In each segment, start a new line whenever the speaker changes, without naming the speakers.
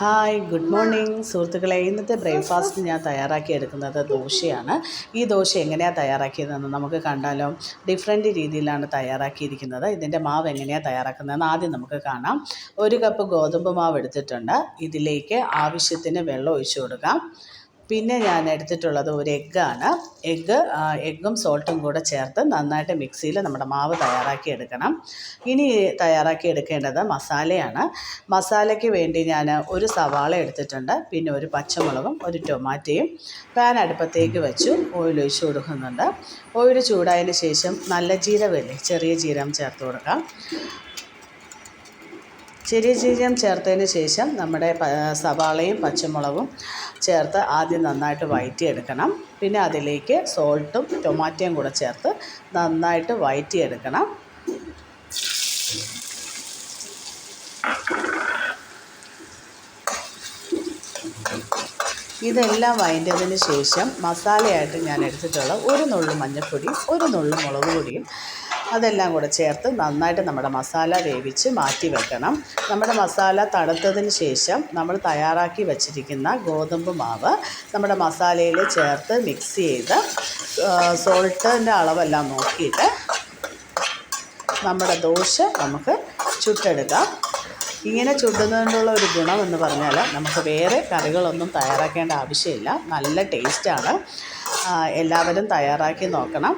Hi good morning സുഹൃത്തുക്കളെ. ഇന്നത്തെ breakfast ഞാൻ തയ്യാറാക്കിയെടുക്കുന്നത് ദോശയാണ്. ഈ ദോശ എങ്ങനെയാണ് തയ്യാറാക്കിയതെന്ന് നമുക്ക് കണ്ടാലോ. ഡിഫറെൻറ്റ് രീതിയിലാണ് തയ്യാറാക്കിയിരിക്കുന്നത്. ഇതിൻ്റെ മാവ് എങ്ങനെയാണ് തയ്യാറാക്കുന്നതെന്ന് ആദ്യം നമുക്ക് കാണാം. 1 കപ്പ് ഗോതമ്പ് മാവ് എടുത്തിട്ടുണ്ട്. ഇതിലേക്ക് ആവശ്യത്തിന് വെള്ളം ഒഴിച്ചു കൊടുക്കാം. പിന്നെ ഞാൻ എടുത്തിട്ടുള്ളത് ഒരു എഗ്ഗാണ്. എഗ്ഗും സോൾട്ടും കൂടെ ചേർത്ത് നന്നായിട്ട് മിക്സിയിൽ നമ്മുടെ മാവ് തയ്യാറാക്കി എടുക്കണം. ഇനി തയ്യാറാക്കി എടുക്കേണ്ടത് മസാലയാണ്. മസാലയ്ക്ക് വേണ്ടി ഞാൻ ഒരു സവാള എടുത്തിട്ടുണ്ട്. പിന്നെ ഒരു പച്ചമുളകും ഒരു ടൊമാറ്റോയും പാൻ അടുപ്പത്തേക്ക് വെച്ചു ഓയിൽ ഒഴിച്ച് കൊടുക്കുന്നുണ്ട്. ഓയിൽ ചൂടായതിന് ശേഷം നല്ല ജീരകമില്ലേ, ചെറിയ ജീരകം ചേർത്ത് കൊടുക്കാം. ചെറിയ ജീരകം ചേർത്തതിന് ശേഷം നമ്മുടെ സവാളയും പച്ചമുളകും ചേർത്ത് ആദ്യം നന്നായിട്ട് വഴറ്റിയെടുക്കണം. പിന്നെ അതിലേക്ക് സോൾട്ടും ടൊമാറ്റോയും കൂടെ ചേർത്ത് നന്നായിട്ട് വഴറ്റിയെടുക്കണം. ഇതെല്ലാം വഴറ്റിയതിന് ശേഷം മസാലയായിട്ട് ഞാൻ എടുത്തിട്ടുള്ള ഒരു നുള്ളു മഞ്ഞൾപ്പൊടി, ഒരു നുള്ളു മുളക് പൊടിയും അതെല്ലാം കൂടെ ചേർത്ത് നന്നായിട്ട് നമ്മുടെ മസാല വേവിച്ച് മാറ്റി വെക്കണം. നമ്മുടെ മസാല തണുത്തതിന് ശേഷം നമ്മൾ തയ്യാറാക്കി വച്ചിരിക്കുന്ന ഗോതമ്പ് മാവ് നമ്മുടെ മസാലയിൽ ചേർത്ത് മിക്സ് ചെയ്ത് സോൾട്ടിൻ്റെ അളവെല്ലാം നോക്കിയിട്ട് നമ്മുടെ ദോശ നമുക്ക് ചുട്ടെടുക്കാം. ഇങ്ങനെ ചുടുന്നതിനുള്ള ഒരു ഗുണമെന്ന് പറഞ്ഞാൽ നമുക്ക് വേറെ കറികളൊന്നും തയ്യാറാക്കേണ്ട ആവശ്യമില്ല. നല്ല ടേസ്റ്റാണ്. എല്ലാവരും തയ്യാറാക്കി നോക്കണം.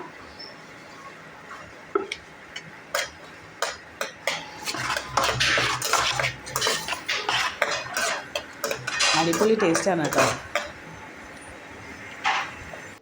അടിപൊളി ടേസ്റ്റാണ് കേട്ടോ.